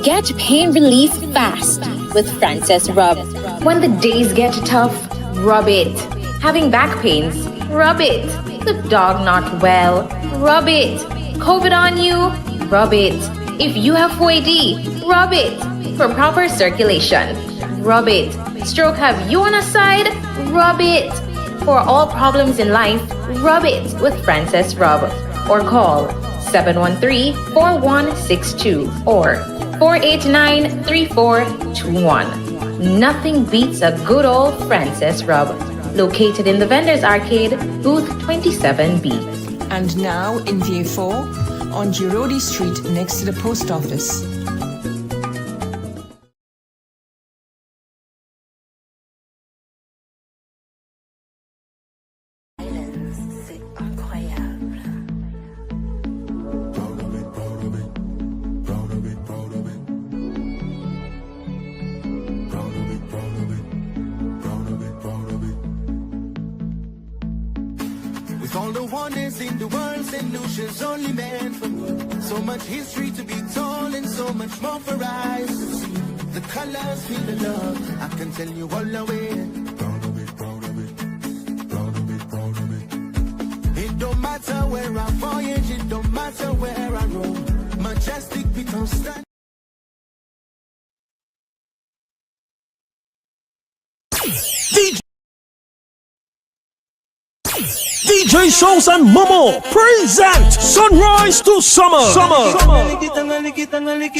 Get pain relief fast with Frances Rub. When the days get tough, rub it. Having back pains, rub it. The dog not well, rub it. COVID on you, rub it. If you have 4AD, rub it. For proper circulation, rub it. Stroke have you on a side, rub it. For all problems in life, rub it with Frances Rub. Or call 713-4162 or 489-3421. Nothing beats a good old Frances Rub. Located in the Vendors Arcade, booth 27B. And now in VA4 on Girodi Street next to the post office. All the wonders in the world, solutions only meant for me. So much history to be told and so much more for eyes to see. The colors feel the love, I can tell you all the way. Proud of it, proud of it, proud of it, proud of it. It don't matter where I voyage, it don't matter where I roam. Majestic becomes stand. DJ Shows and Momo present Sunrise to Summer.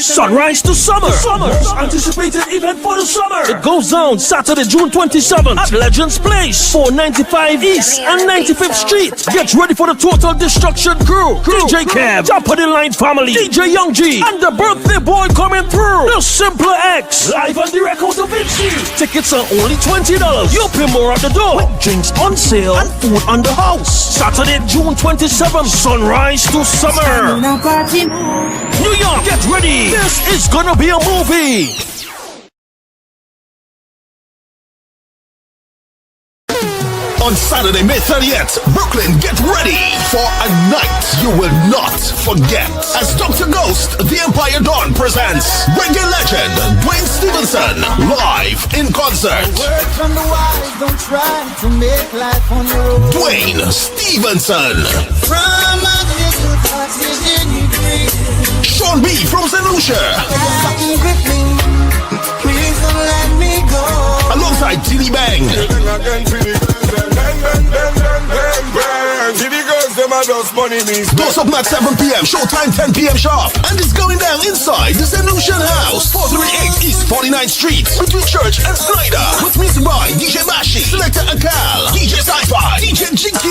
Sunrise to Summer. Most anticipated event for the summer. It goes down Saturday, June 27th at Legends Place, 495 East and 95th Street. Get ready for the Total Destruction crew. DJ Kev, Top of the Line family, DJ Young G, and the birthday boy coming through. The Simpler X, live and direct out of Vinci. Tickets are only $20. You'll pay more at the door. With drinks on sale and food on the house. Saturday, June 27th, Sunrise to Summer. New York, get ready. This is gonna be a movie. On Saturday, May 30th, Brooklyn, get ready for a night you will not forget. As Dr. Ghost, The Empire Dawn presents reggae legend Dwayne Stevenson live in concert. Word from the wise, don't try to make life on your own. Dwayne Stevenson. From a little oxygen you breathe. Sean B from St. Lucia. Something gripping, please don't let me go. Alongside Tilly Bang. Dose up at 7 p.m. Showtime 10 p.m. sharp. And it's going down inside the St. Lucian House, 438 East 49th Street, between Church and Snyder. With music by DJ Bashi, Selector Akal, DJ Sci-Fi, DJ GQ,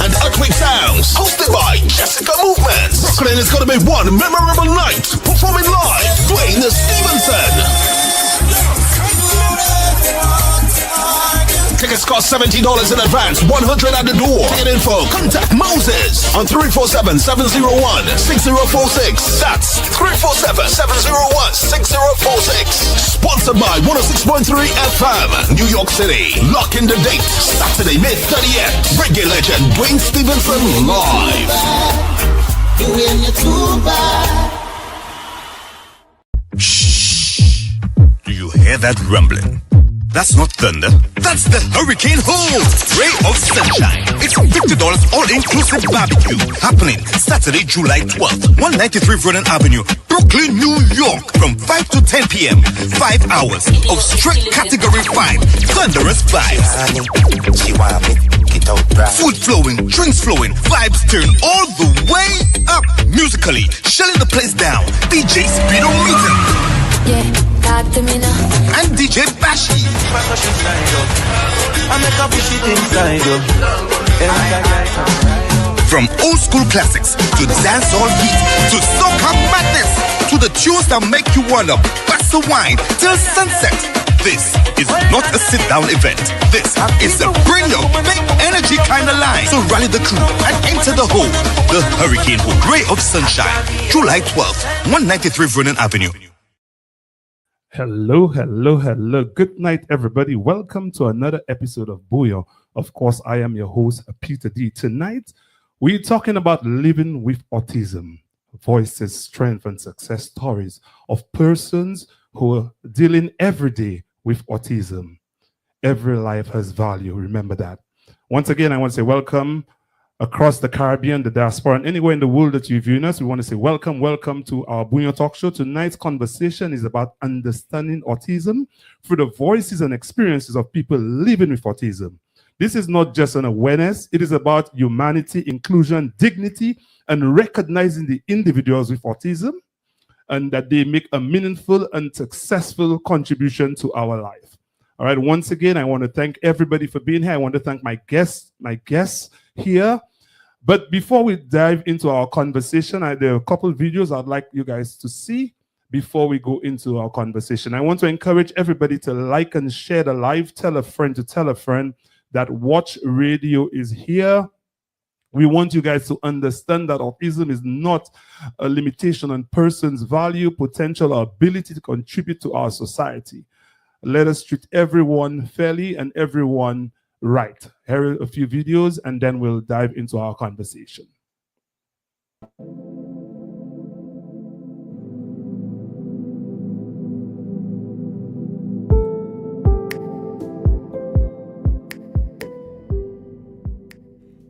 and Earthquake Sounds. Hosted by Jessica Movements. Brooklyn is gonna be one memorable night. Performing live, Dwayne Stevenson. Tickets cost $17 in advance, $100 at the door. Ticket info, contact Moses on 347-701-6046. That's 347-701-6046. Sponsored by 106.3 FM, New York City. Lock in the date, Saturday, May 30th. Reggae legend Dwayne Stevenson live. Shh. Do you hear that rumbling? That's not thunder. That's the Hurricane Hole Ray of Sunshine. It's $50 all-inclusive barbecue happening Saturday, July 12th, 193 Vernon Avenue, Brooklyn, New York, from 5 to 10 p.m. 5 hours of straight Category 5 thunderous vibes. Food flowing, drinks flowing, vibes turn all the way up. Musically, shelling the place down. DJ Speedo Meeting. Yeah, talk to me now. And DJ Bashi. From old school classics to dancehall beat to soca madness to the tunes that make you wanna bust a wine till sunset. This is not a sit-down event. This is a bring your big energy kind of line. So rally the crew and enter the hole. The Hurricane Hole Ray of Sunshine, July 12th, 193 Vernon Avenue. Hello. Good night, everybody. Welcome to another episode of Bouyon. Of course, I am your host, Peter D. Tonight, we're talking about living with autism. voices, strength, and success stories of persons who are dealing every day with autism. Every life has value. Remember that. Once again, I want to say welcome across the Caribbean, the diaspora, and anywhere in the world that you're viewing us. We want to say welcome to our Bouyon Talkshow. Tonight's conversation is about understanding autism through the voices and experiences of people living with autism. This is not just an awareness. It is about humanity, inclusion, dignity, and recognizing the individuals with autism and that they make a meaningful and successful contribution to our life. All right, once again, I want to thank everybody for being here. I want to thank my guests here. But before we dive into our conversation, there are a couple of videos I'd like you guys to see before we go into our conversation. I want to encourage everybody to like and share the live. Tell a friend to tell a friend that Watch Radio is here. We want you guys to understand that autism is not a limitation on person's value, potential, or ability to contribute to our society. Let us treat everyone fairly and everyone right. Here are a few videos, and then we'll dive into our conversation.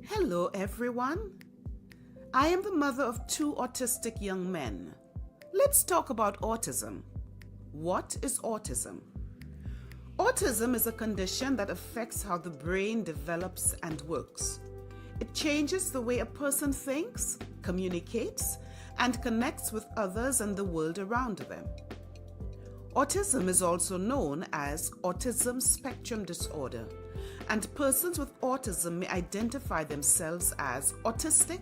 Hello, everyone. I am the mother of 2 autistic young men. Let's talk about autism. What is autism? Autism is a condition that affects how the brain develops and works. It changes the way a person thinks, communicates, and connects with others and the world around them. Autism is also known as autism spectrum disorder, and persons with autism may identify themselves as autistic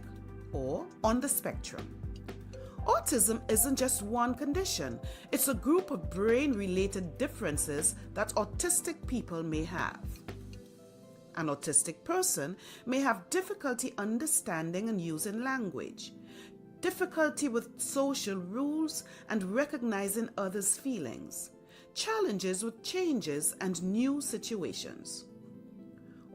or on the spectrum. Autism isn't just one condition, it's a group of brain-related differences that autistic people may have. An autistic person may have difficulty understanding and using language, difficulty with social rules and recognizing others' feelings, challenges with changes and new situations.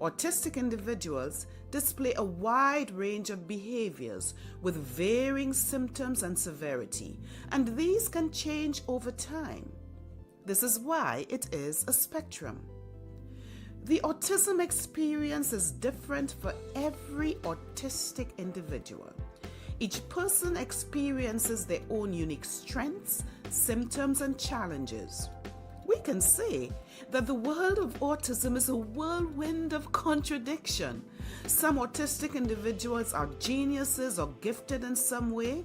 Autistic individuals display a wide range of behaviors with varying symptoms and severity, and these can change over time. This is why it is a spectrum. The autism experience is different for every autistic individual. Each person experiences their own unique strengths, symptoms, and challenges. We can say that the world of autism is a whirlwind of contradiction. Some autistic individuals are geniuses or gifted in some way.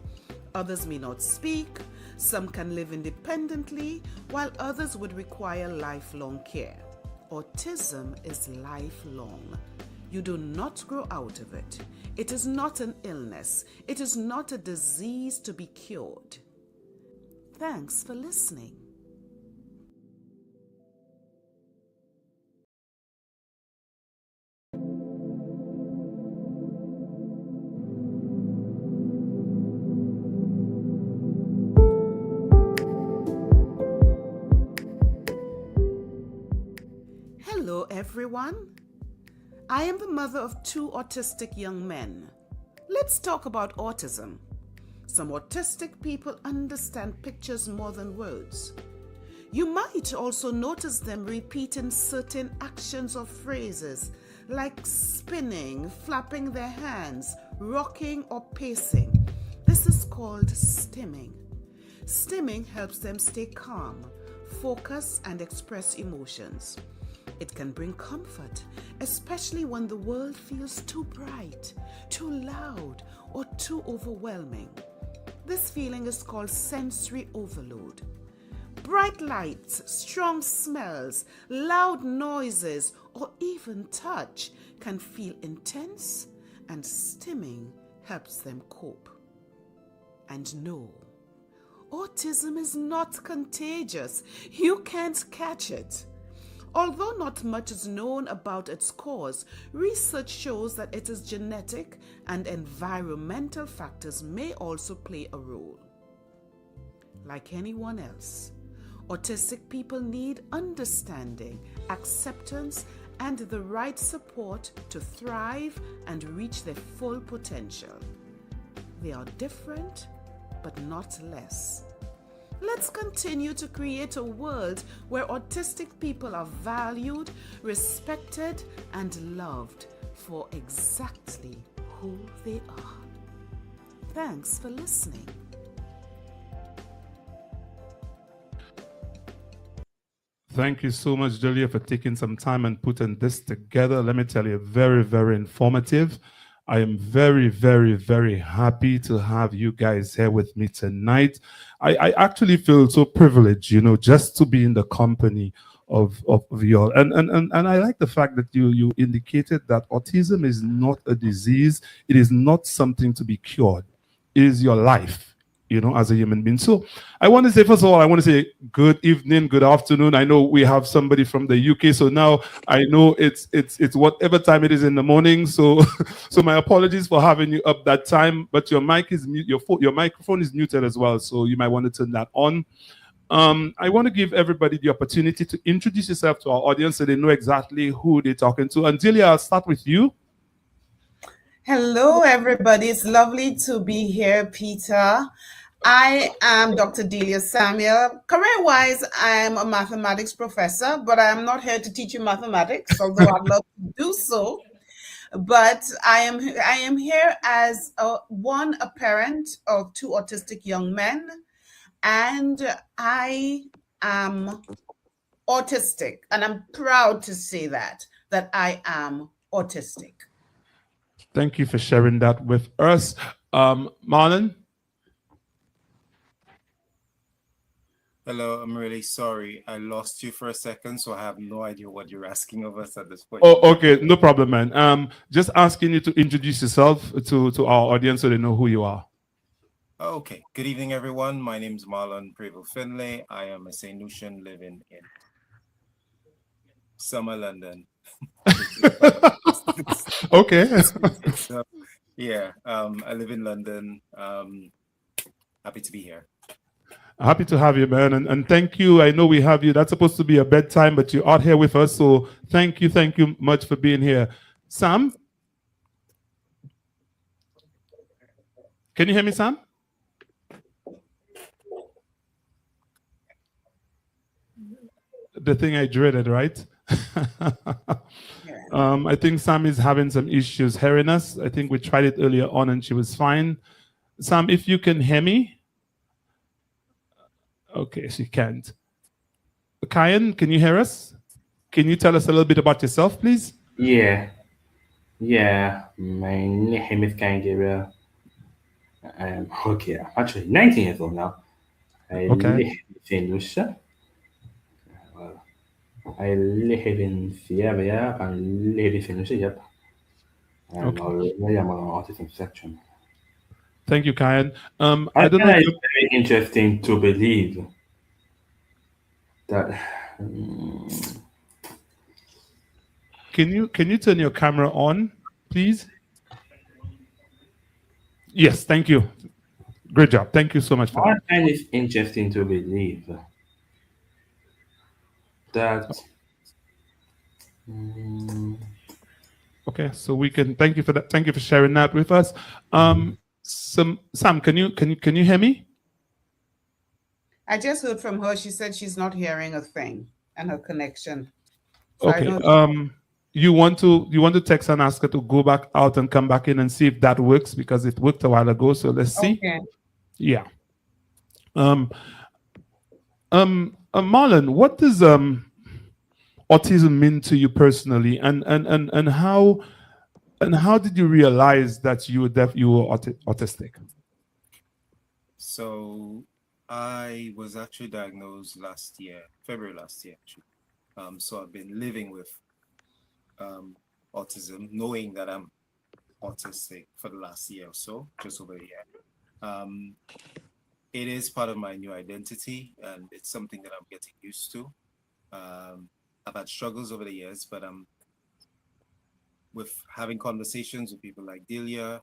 Others may not speak. Some can live independently, while others would require lifelong care. Autism is lifelong. You do not grow out of it. It is not an illness. It is not a disease to be cured. Thanks for listening. Hello, everyone. I am the mother of 2 autistic young men. Let's talk about autism. Some autistic people understand pictures more than words. You might also notice them repeating certain actions or phrases like spinning, flapping their hands, rocking, or pacing. This is called stimming. Stimming helps them stay calm, focus, and express emotions. It can bring comfort, especially when the world feels too bright, too loud, or too overwhelming. This feeling is called sensory overload. Bright lights, strong smells, loud noises, or even touch can feel intense, and stimming helps them cope. And no, autism is not contagious. You can't catch it. Although not much is known about its cause, research shows that it is genetic and environmental factors may also play a role. Like anyone else, autistic people need understanding, acceptance, and the right support to thrive and reach their full potential. They are different, but not less. Let's continue to create a world where autistic people are valued, respected, and loved for exactly who they are. Thanks for listening. Thank you so much, Julia, for taking some time and putting this together. Let me tell you, very, very informative. I am very, very, very happy to have you guys here with me tonight. I actually feel so privileged, just to be in the company of you all. And I like the fact that you indicated that autism is not a disease. It is not something to be cured. It is your life, as a human being. So I want to say, first of all, I want to say good evening, good afternoon. I know we have somebody from the UK, so now I know it's whatever time it is in the morning. So so my apologies for having you up that time, but your mic is mute, your microphone is muted as well, so you might want to turn that on. I want to give everybody the opportunity to introduce yourself to our audience so they know exactly who they're talking to. And Delia, I'll start with you. Hello, everybody. It's lovely to be here, Peter. I am Dr. Delia Samuel. Career-wise, I'm a mathematics professor, but I'm not here to teach you mathematics, although I'd love to do so. But I am here as a parent of two autistic young men, and I am autistic, and I'm proud to say that I am autistic. Thank you for sharing that with us. Marlon? Hello, I'm really sorry. I lost you for a second, so I have no idea what you're asking of us at this point. Oh, okay, no problem, man. Just asking you to introduce yourself to our audience so they know who you are. Okay, good evening, everyone. My name is Marlon Prevo Finlay. I am a St. Lucian living in summer London. Okay. So, yeah, I live in London. Happy to be here. Happy to have you, man. And thank you. I know we have you. That's supposed to be a bedtime, but you're out here with us. So thank you much for being here. Sam? Can you hear me, Sam? The thing I dreaded, right? I think Sam is having some issues hearing us. I think we tried it earlier on and she was fine. Sam, if you can hear me. Okay, she can't. Kyan, can you hear us? Can you tell us a little bit about yourself, please? Yeah. My name is Kyan Gabriel. I'm actually 19 years old now. I live in St. Lucia. I live in Sierra and live in St. Lucia, yep. And I am on autism spectrum. Thank you, Kyan. I don't know. It's very interesting to believe that. Can you turn your camera on, please? Yes, thank you. Great job. Thank you so much for that. I find it interesting to believe that. Okay, so we can thank you for that. Thank you for sharing that with us. Sam, can you hear me? I just heard from her. She said she's not hearing a thing and her connection. So okay. You want to text and ask her to go back out and come back in and see if that works, because it worked a while ago. So let's see. Okay. Yeah. Marlon, what does autism mean to you personally, and how did you realize that you were autistic? So I was actually diagnosed last year, February last year, actually. So I've been living with autism, knowing that I'm autistic for the last year or so, just over a year. It is part of my new identity, and it's something that I'm getting used to. I've had struggles over the years, but with having conversations with people like Delia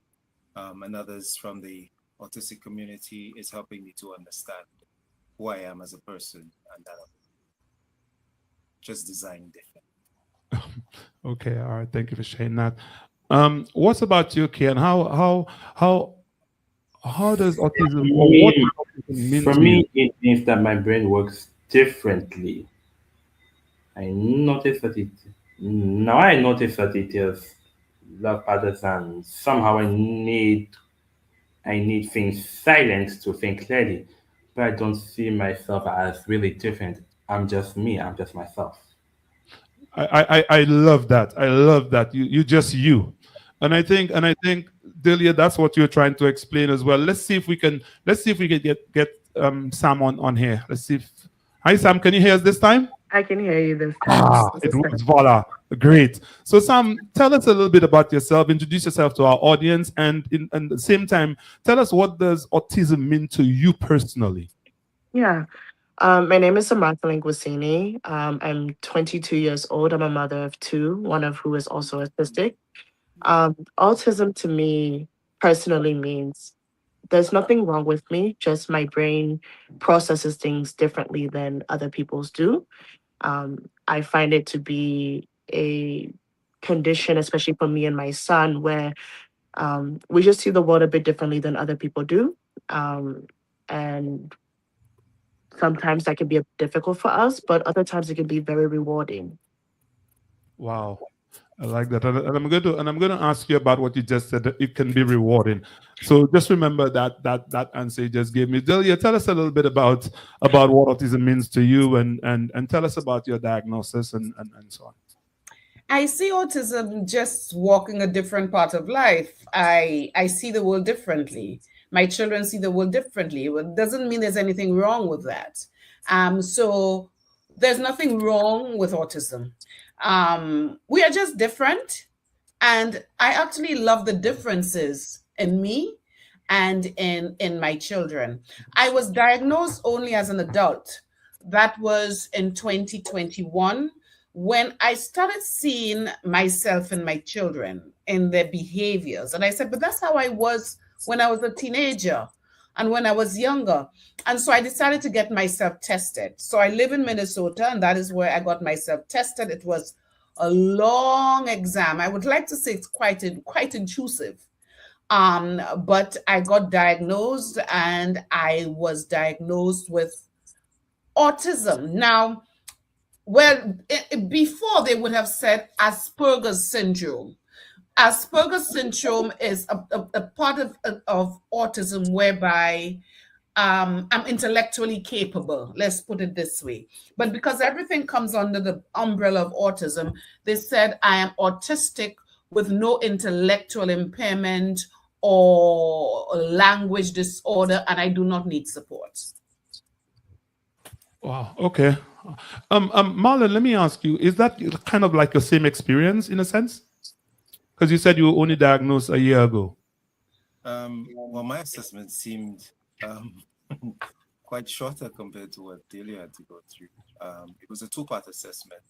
and others from the autistic community, is helping me to understand who I am as a person, and that I'm just designed different. Okay, all right. Thank you for sharing that. What about you, Kian? How does autism, For or what me, does autism mean for to you? me, it means that my brain works differently. I notice that it now I notice that it is love patterns, and somehow I need things silent to think clearly. But I don't see myself as really different. I'm just me. I'm just myself. I love that. I love that. You just you. And I think Delia, that's what you're trying to explain as well. Let's see if we can get Sam on here. Let's see if Hi Sam, can you hear us this time? I can hear you this time. This It is was voila. Great. So Sam, tell us a little bit about yourself, introduce yourself to our audience, and at the same time, tell us what does autism mean to you personally? Yeah. My name is Samantha Linguisini. I'm 22 years old. I'm a mother of two, one of who is also autistic. Autism to me personally means there's nothing wrong with me, just my brain processes things differently than other people's do. I find it to be a condition, especially for me and my son, where we just see the world a bit differently than other people do. And sometimes that can be a difficult for us, but other times it can be very rewarding. Wow. I like that. And I'm going to ask you about what you just said, that it can be rewarding. So just remember that answer you just gave me. Delia, tell us a little bit about what autism means to you, and tell us about your diagnosis and so on. I see autism just walking a different part of life. I see the world differently. My children see the world differently. It doesn't mean there's anything wrong with that. So there's nothing wrong with autism. We are just different. And I actually love the differences in me and in my children. I was diagnosed only as an adult. That was in 2021 when I started seeing myself and my children in their behaviors. And I said, but that's how I was when I was a teenager and when I was younger. And so I decided to get myself tested. So I live in Minnesota, and that is where I got myself tested. It was a long exam. I would like to say it's quite intrusive. But I got diagnosed, and I was diagnosed with autism. Now, well, before they would have said Asperger's syndrome. Asperger's syndrome is a part of autism whereby I'm intellectually capable, let's put it this way. But because everything comes under the umbrella of autism, they said I am autistic with no intellectual impairment or language disorder, and I do not need support. Wow. Okay. Marlon, let me ask you: is that kind of like your same experience in a sense? Because you said you were only diagnosed a year ago. Well, my assessment seemed quite shorter compared to what Delia had to go through. It was a two-part assessment,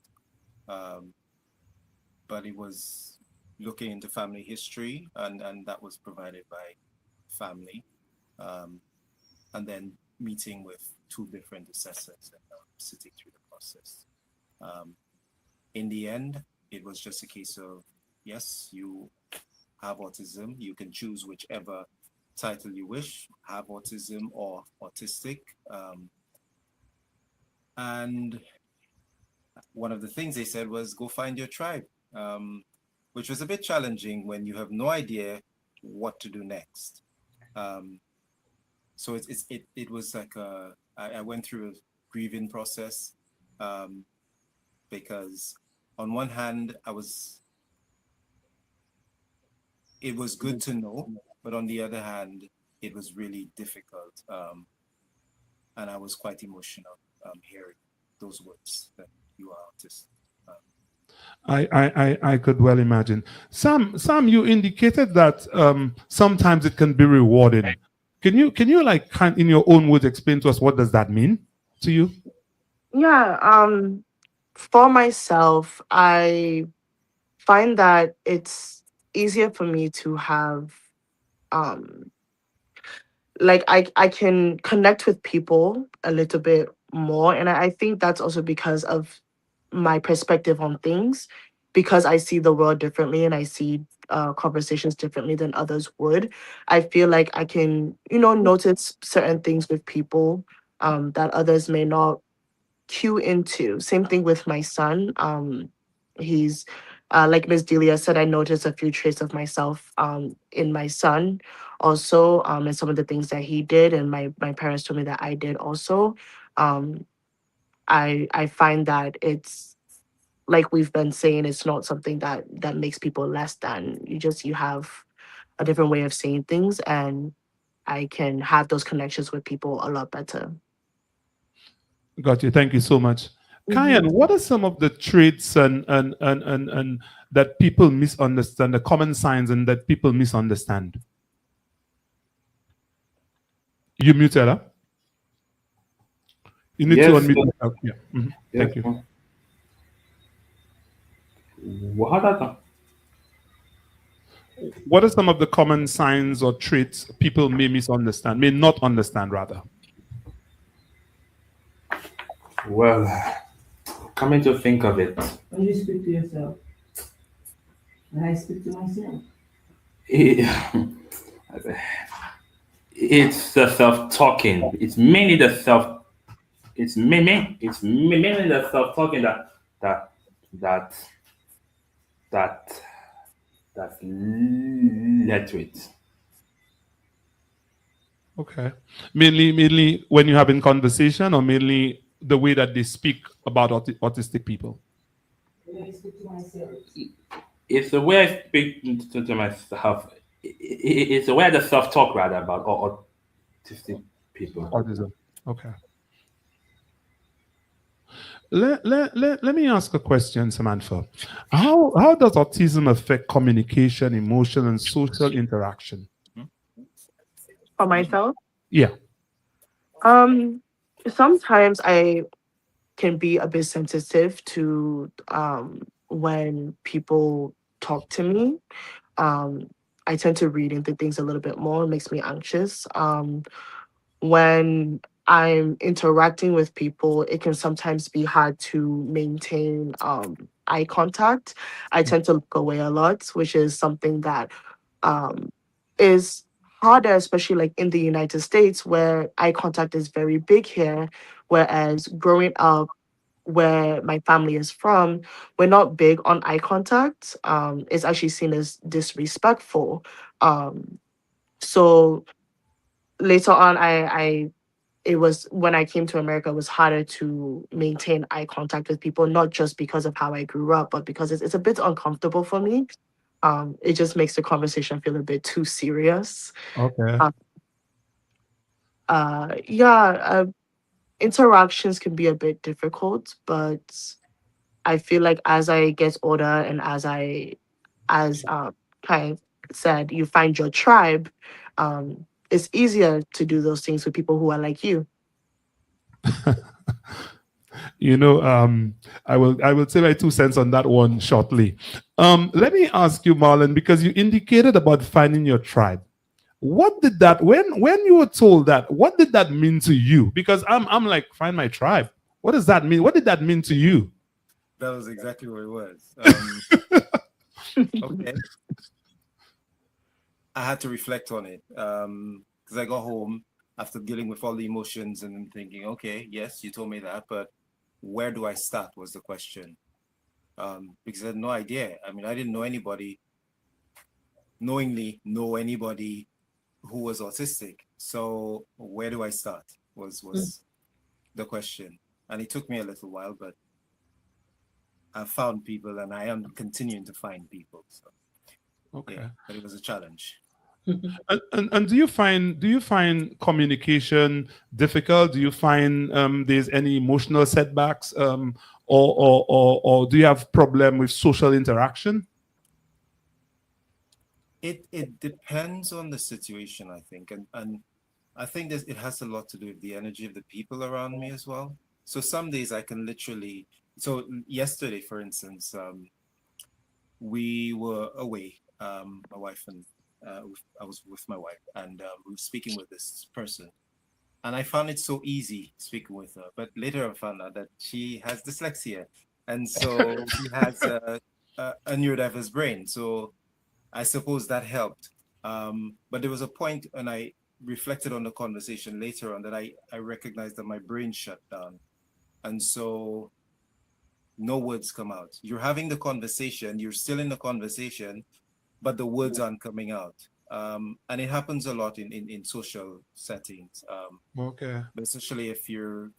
but it was looking into family history, and that was provided by family, and then meeting with two different assessors and sitting through the process. In the end, it was just a case of, yes, you have autism. You can choose whichever title you wish, have autism or autistic. And one of the things they said was go find your tribe, which was a bit challenging when you have no idea what to do next. So it was like I went through a grieving process, because on one hand it was good to know, but on the other hand, it was really difficult, and I was quite emotional hearing those words that you are autistic. I could well imagine. Sam, you indicated that sometimes it can be rewarding. Can you like in your own words explain to us what does that mean to you? Yeah. For myself, I find that it's easier for me to have um like I can connect with people a little bit more. And I think that's also because of my perspective on things. because I see the world differently and I see conversations differently than others would, I feel like I can, notice certain things with people that others may not cue into. Same thing with my son. He's like Miss Delia said, I noticed a few traits of myself in my son also, and some of the things that he did, and my parents told me that I did also. Um, I find that it's like we've been saying, it's not something that makes people less than. You have a different way of saying things, and I can have those connections with people a lot better. Got you. Thank you so much. Kyan, what are some of the traits and that people misunderstand, the common signs and that people misunderstand? You muted, huh? You need to Yes. unmute yourself. Yeah. Mhm. Yes. Thank you. What are some of the common signs or traits people may misunderstand, may not understand, rather? Well, coming to think of it, When you speak to yourself, and I speak to myself. it's the self-talking. It's mainly the self. It's mainly the self-talking that that that that led to it. Okay. Mainly when you're having conversation, or mainly the way that they speak about autistic people? When I speak to myself. It's the way I speak to myself. It's the way the self-talk rather about autistic people. Autism. Okay. Let me ask a question, Samantha. How does autism affect communication, emotion, and social interaction? For myself, Yeah. sometimes I can be a bit sensitive to when people talk to me. I tend to read into things a little bit more. It makes me anxious. When I'm interacting with people, it can sometimes be hard to maintain eye contact. I tend to look away a lot, which is something that um, is harder, especially like in the United States, where eye contact is very big here. Whereas growing up where my family is from, we're not big on eye contact. It's actually seen as disrespectful. So later on, I it was when I came to America, it was harder to maintain eye contact with people, not just because of how I grew up, but because it's a bit uncomfortable for me. It just makes the conversation feel a bit too serious. Okay. Yeah, interactions can be a bit difficult, but I feel like as I get older and as Kai said, you find your tribe, it's easier to do those things with people who are like you. I will say my 2 cents on that one shortly. Let me ask you, Marlon, because you indicated about finding your tribe. What did that when you were told that? What did that mean to you? Because I'm like, find my tribe. What does that mean? What did that mean to you? That was exactly what it was. Okay. I had to reflect on it because I got home after dealing with all the emotions and thinking, okay, yes, you told me that, but where do I start was the question. Because I had no idea. I mean, I didn't know anybody, knowingly know anybody who was autistic. So where do I start was the question. And it took me a little while, but I found people and I am continuing to find people. So okay. Yeah, but it was a challenge. And do you find communication difficult? Do you find there's any emotional setbacks, or do you have problem with social interaction? It depends on the situation, I think, and I think it has a lot to do with the energy of the people around me as well. So some days I can literally. So yesterday, for instance, we were away. My wife and I was with my wife, and we were speaking with this person, and I found it so easy speaking with her. But later I found out that she has dyslexia, and so a neurodiverse brain. So I suppose that helped. But there was a point, and I reflected on the conversation later on, that I recognized that my brain shut down. And so no words come out. You're having the conversation, you're still in the conversation, but the words aren't coming out. And it happens a lot in social settings. Okay. Especially if you're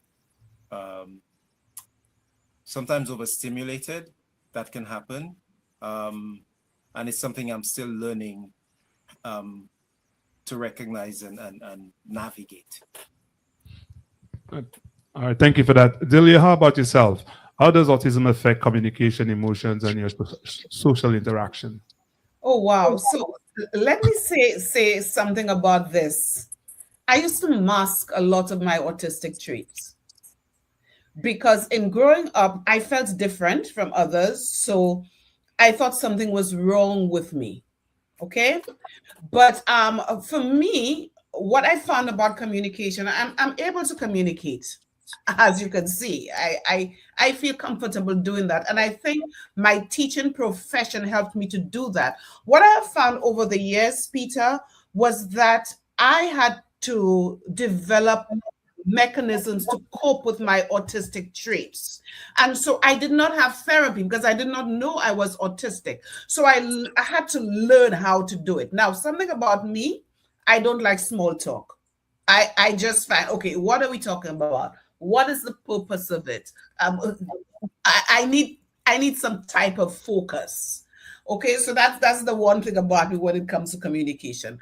sometimes overstimulated, that can happen. And it's something I'm still learning to recognize and navigate. All right, thank you for that. Delia, how about yourself? How does autism affect communication, emotions, and your social interaction? Oh wow. So let me say something about this. I used to mask a lot of my autistic traits because in growing up I felt different from others, so I thought something was wrong with me. Okay? But for me, what I found about communication, I'm able to communicate. As you can see, I feel comfortable doing that, and I think my teaching profession helped me to do that. What I have found over the years, Peter, was that I had to develop mechanisms to cope with my autistic traits. And so I did not have therapy because I did not know I was autistic. So I had to learn how to do it. Now, something about me, I don't like small talk. I just find, okay, what are we talking about? What is the purpose of it? I need some type of focus. Okay, so that's the one thing about me when it comes to communication.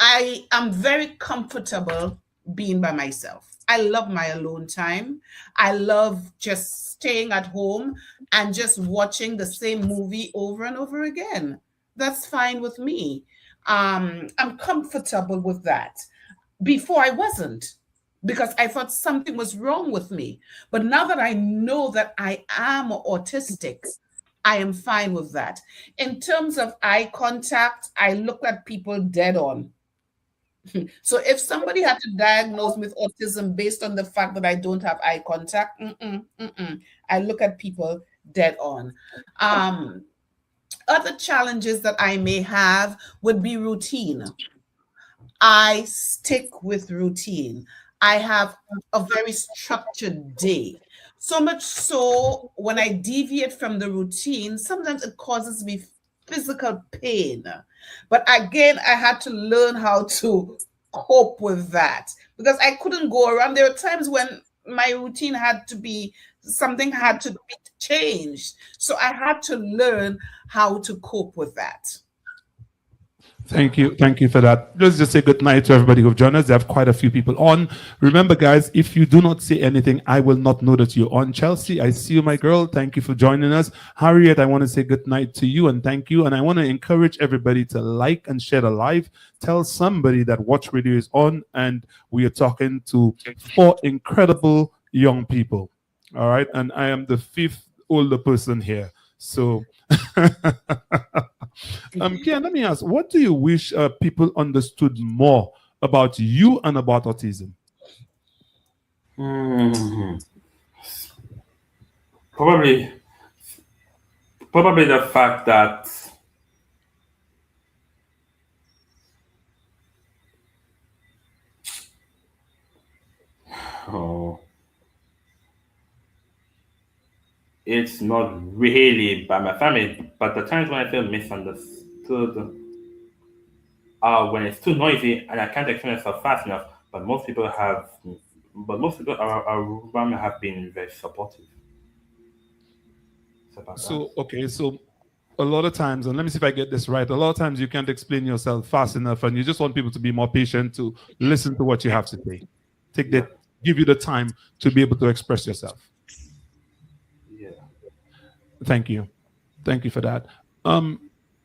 I am very comfortable being by myself. I love my alone time. I love just staying at home and just watching the same movie over and over again. That's fine with me. I'm comfortable with that. Before I wasn't, because I thought something was wrong with me. But now that I know that I am autistic, I am fine with that. In terms of eye contact, I look at people dead on. So if somebody had to diagnose me with autism based on the fact that I don't have eye contact, I look at people dead on. Um, Other challenges that I may have would be routine. I stick with routine. I have a very structured day. So much so, when I deviate from the routine, sometimes it causes me physical pain. But again, I had to learn how to cope with that because I couldn't go around. There were times when my routine had to be, something had to be changed. So I had to learn how to cope with that. Thank you. Thank you for that. Let's just say good night to everybody who've joined us. They have quite a few people on. Remember, guys, if you do not say anything, I will not know that you're on. Chelsea, I see you, my girl. Thank you for joining us. Harriet, I want to say good night to you and thank you. And I want to encourage everybody to like and share the live. Tell somebody that Watch Radio is on and we are talking to 4 incredible young people. All right. And I am the 5th older person here. So Kian, let me ask, what do you wish people understood more about you and about autism? Probably, probably the fact that oh, it's not really by my family, but the times when I feel misunderstood are when it's too noisy and I can't explain myself fast enough. But most people around me have been very supportive. So, okay, so a lot of times, and let me see if I get this right, a lot of times you can't explain yourself fast enough and you just want people to be more patient to listen to what you have to say. Give you the time to be able to express yourself. Yeah. Thank you. Thank you for that.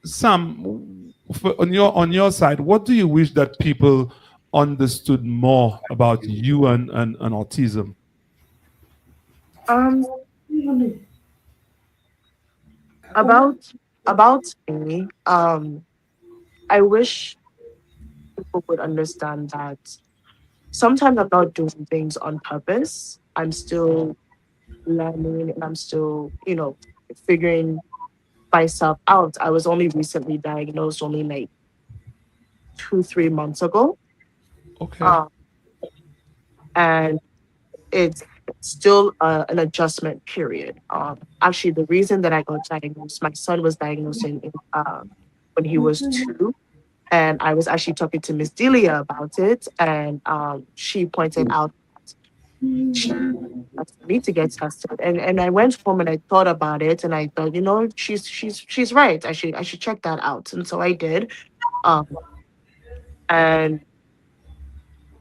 Sam, on your side, what do you wish that people understood more about you and autism? Um, about me, I wish people would understand that sometimes I'm not doing things on purpose. I'm still learning and I'm still, figuring myself out. I was only recently diagnosed, only like 2, 3 months ago. Okay. Um, and it's still an adjustment period. Actually, the reason that I got diagnosed, my son was diagnosed when he was 2. And I was actually talking to Miss Delia about it. And she pointed out she asked me to get tested. And I went home and I thought about it and I thought, she's right. I should check that out. And so I did. Um, and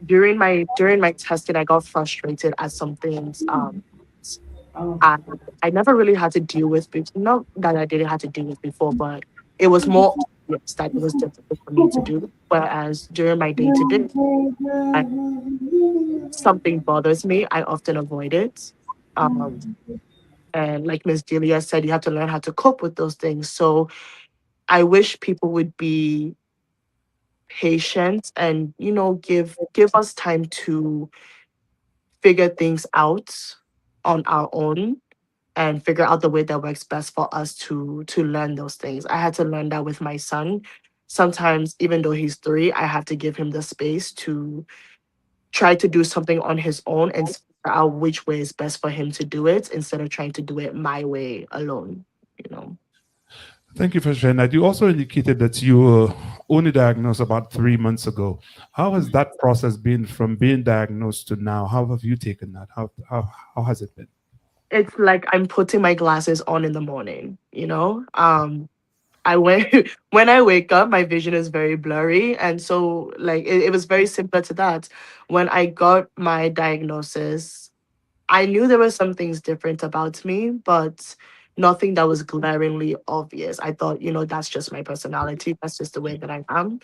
during my testing, I got frustrated at some things. I, I never really had to deal with not that I didn't have to deal with before, but it was more obvious that it was difficult for me to do. Whereas during my day to day, something bothers me, I often avoid it. Um, and like Miss Delia said, you have to learn how to cope with those things. So I wish people would be patient and give us time to figure things out on our own and figure out the way that works best for us to learn those things. I had to learn that with my son. Sometimes, even though he's 3, I have to give him the space to try to do something on his own and figure out which way is best for him to do it instead of trying to do it my way alone. You know. Thank you for sharing that. You also indicated that you were only diagnosed about 3 months ago. How has that process been from being diagnosed to now? How have you taken that? How has it been? It's like I'm putting my glasses on in the morning, you know? I went when I wake up, my vision is very blurry. And so like it was very similar to that. When I got my diagnosis, I knew there were some things different about me, but nothing that was glaringly obvious. I thought, that's just my personality. That's just the way that I am.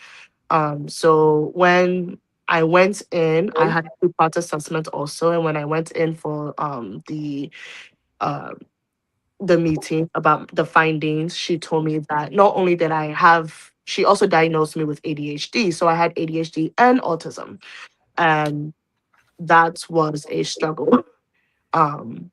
So when I went in, I had a 2-part assessment also. And when I went in for uh, the meeting about the findings, she told me that not only did she also diagnosed me with ADHD. So I had ADHD and autism. And that was a struggle. Um,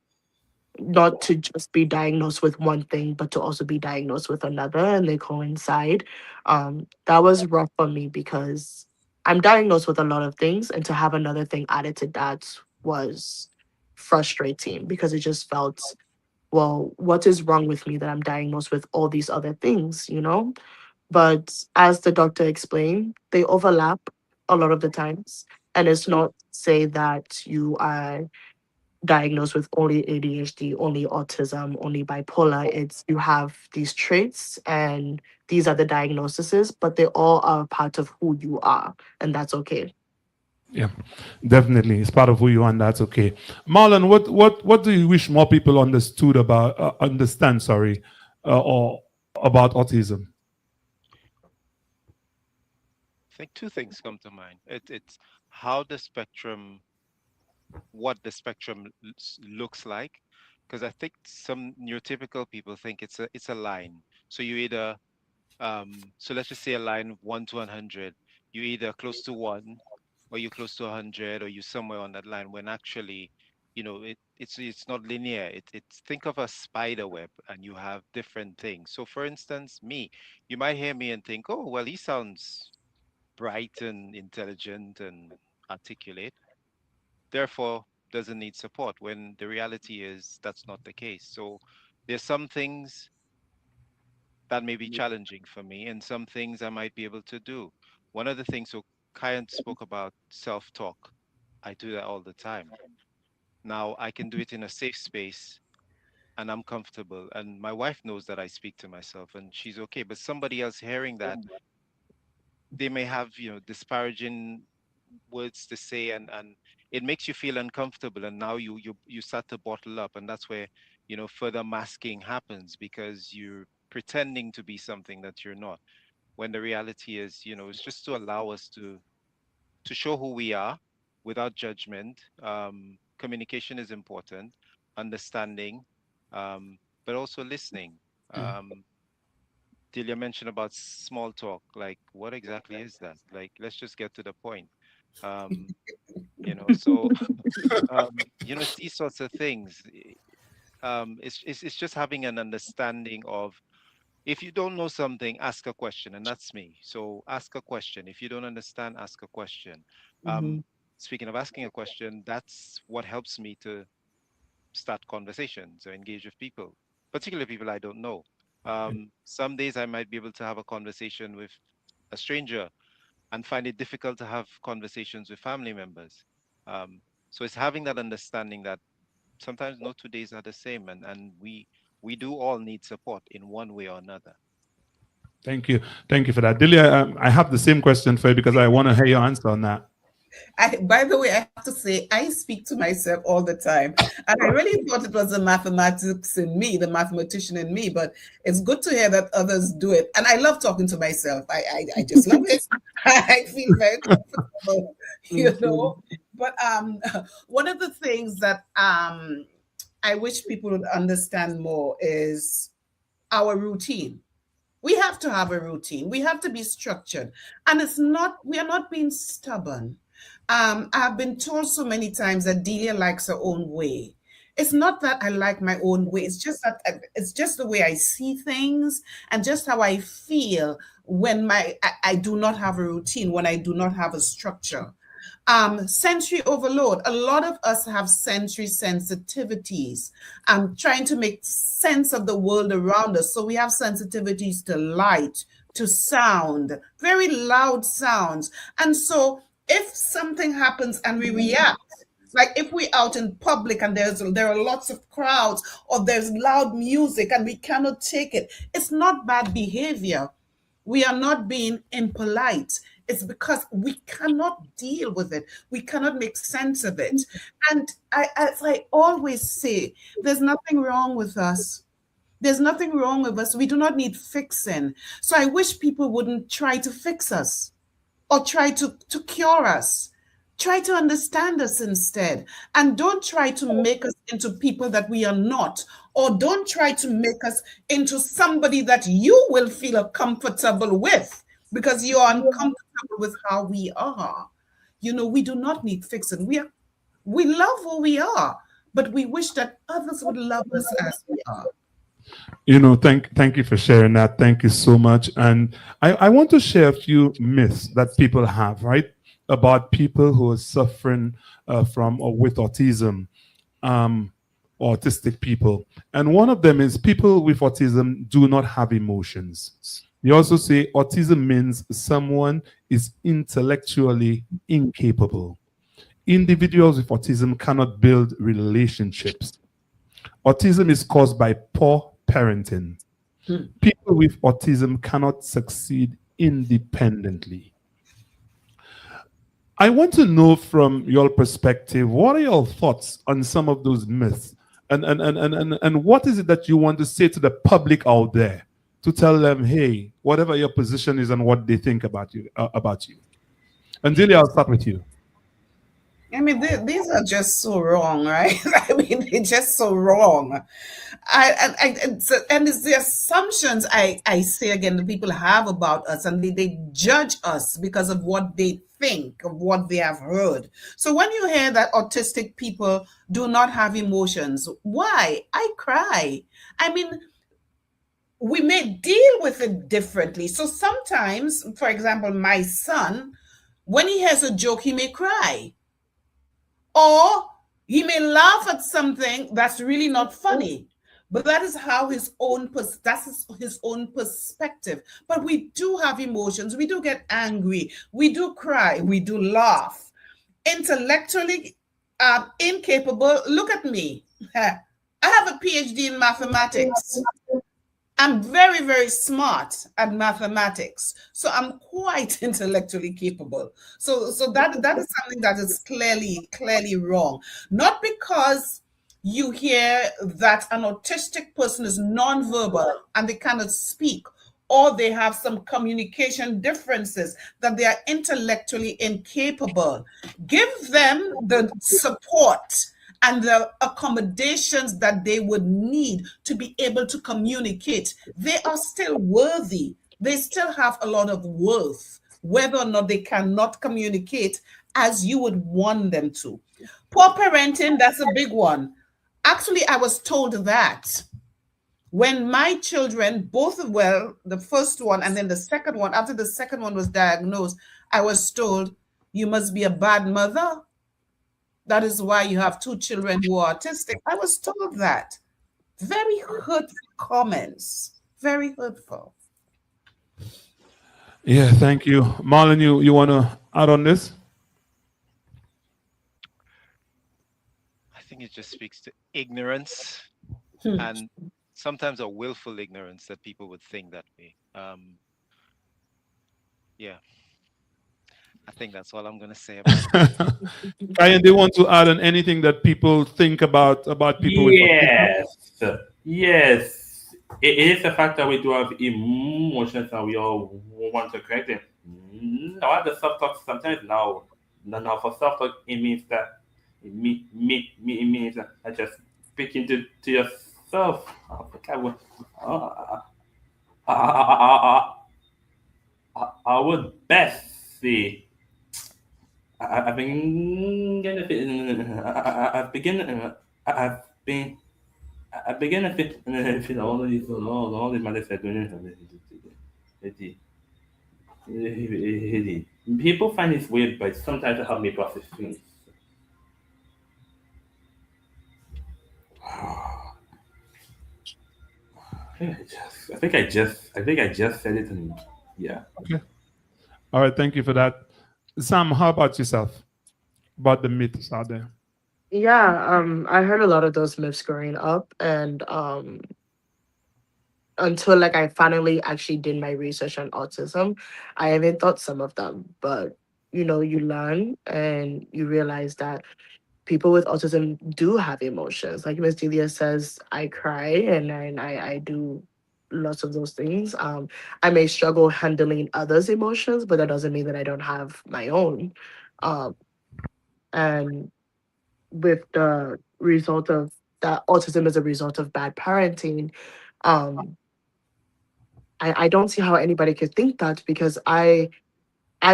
not to just be diagnosed with one thing, but to also be diagnosed with another, and they coincide. That was rough for me because I'm diagnosed with a lot of things, and to have another thing added to that was frustrating because it just felt, well, what is wrong with me that I'm diagnosed with all these other things, you know? But as the doctor explained, they overlap a lot of the times. And it's not say that you are diagnosed with only ADHD, only autism, only bipolar. It's you have these traits and these are the diagnoses, but they all are part of who you are, and that's okay. Yeah, definitely. It's part of who you are, and that's okay. Marlon, what do you wish more people understand, sorry, or about autism? I think two things come to mind. It's how what the spectrum looks like, because I think some neurotypical people think it's a line. So you either so let's just say a line 1 to 100. You either close to 1, or you close to 100, or you somewhere on that line. When actually, it's not linear. It's think of a spider web, and you have different things. So for instance, me, you might hear me and think, oh well, he sounds bright and intelligent and articulate, therefore doesn't need support, when the reality is that's not the case. So there's some things that may be challenging for me and some things I might be able to do. One of the things, so Kyan spoke about self-talk. I do that all the time. Now I can do it in a safe space and I'm comfortable, and my wife knows that I speak to myself and she's okay. But somebody else hearing that, they may have, disparaging words to say, and it makes you feel uncomfortable, and now you start to bottle up, and that's where further masking happens, because you're pretending to be something that you're not, when the reality is, it's just to allow us to show who we are without judgment. Communication is important, understanding, but also listening. um, Delia mentioned about small talk. Like, what exactly is that? Like, let's just get to the point. um, so it's these sorts of things. It's just having an understanding of if you don't know something, ask a question, and that's me. So ask a question. If you don't understand, ask a question. Mhm. Speaking of asking a question, that's what helps me to start conversations or engage with people, particularly people I don't know. Some days I might be able to have a conversation with a stranger and find it difficult to have conversations with family members. So it's having that understanding that sometimes no 2 days are the same, and we do all need support in one way or another. Thank you for that, Delia. I have the same question for you because I want to hear your answer on that. By the way, I have to say, I speak to myself all the time. And I really thought it was the mathematics in me, the mathematician in me, but it's good to hear that others do it. And I love talking to myself. I just love it. I feel very comfortable, you know. But one of the things that I wish people would understand more is our routine. We have to have a routine. We have to be structured. And we are not being stubborn. I've been told so many times that Delia likes her own way. It's not that I like my own way. It's just that it's just the way I see things and just how I feel when I do not have a routine, when I do not have a structure. Sensory overload. A lot of us have sensory sensitivities. Trying to make sense of the world around us. So we have sensitivities to light, to sound, very loud sounds. And so if something happens and we react, like if we're out in public and there are lots of crowds or there's loud music and we cannot take it, it's not bad behavior. We are not being impolite. It's because we cannot deal with it. We cannot make sense of it. And as I always say, there's nothing wrong with us. There's nothing wrong with us. We do not need fixing. So I wish people wouldn't try to fix us or try to cure us. Try to understand us instead. And don't try to make us into people that we are not. Or don't try to make us into somebody that you will feel comfortable with because you are uncomfortable with how we are. You know, we do not need fixing. We love who we are, but we wish that others would love us as we are. You know, thank you for sharing that. Thank you so much. And I want to share a few myths that people have, right, about people who are suffering from or with autism, autistic people. And one of them is people with autism do not have emotions. They also say autism means someone is intellectually incapable. Individuals with autism cannot build relationships. Autism is caused by poor parenting. People with autism cannot succeed independently. I want to know from your perspective, what are your thoughts on some of those myths? And what is it that you want to say to the public out there to tell them, hey, whatever your position is and what they think about you, And Delia, I'll start with you. I mean, these are just so wrong, right? I mean, they're just so wrong. And it's the assumptions I say again that people have about us, and they judge us because of what they think, of what they have heard. So when you hear that autistic people do not have emotions, why? I cry. I mean, we may deal with it differently. So sometimes, for example, my son, when he has a joke, he may cry. Or he may laugh at something that's really not funny, but that is how his own perspective. But we do have emotions. We do get angry. We do cry. We do laugh. Intellectually incapable. Look at me. I have a PhD in mathematics. I'm very, very smart at mathematics. So I'm quite intellectually capable. So that is something that is clearly wrong. Not because you hear that an autistic person is nonverbal and they cannot speak, or they have some communication differences, that they are intellectually incapable. Give them the support and the accommodations that they would need to be able to communicate. They are still worthy. They still have a lot of worth, whether or not they cannot communicate as you would want them to. Poor parenting, that's a big one. Actually, I was told that When my children, both, well, the first one and then the second one, after the second one was diagnosed, I was told, you must be a bad mother. That is why you have two children who are autistic. I was told that. Very hurtful comments. Very hurtful. Yeah, thank you. Marlon, you want to add on this? I think it just speaks to ignorance Hmm. and sometimes a willful ignorance that people would think that way. Yeah, I think that's all I'm gonna say about that. Ryan, they want to add on anything that people think about people with autism? Yes, yes. It is a fact that we do have emotions and we all want to correct them. Now, the self talk sometimes now for self talk, it means that it means that I just speaking to yourself. I think I would, uh, I, I, I would best say. I've been getting, I've been, I've been I began to feel all these matters are doing it. People find this weird, but sometimes it helps me process things. I think I just said it, and yeah. Okay. All right, thank you for that. Sam, how about yourself? About the myths out there? Yeah, I heard a lot of those myths growing up, and until like I finally actually did my research on autism, I haven't thought some of them. But you learn and you realize that people with autism do have emotions. Like Miss Delia says, I cry and I do lots of those things. I may struggle handling others' emotions, but that doesn't mean that I don't have my own. Um, and with the result of that autism is a result of bad parenting, um, I don't see how anybody could think that because I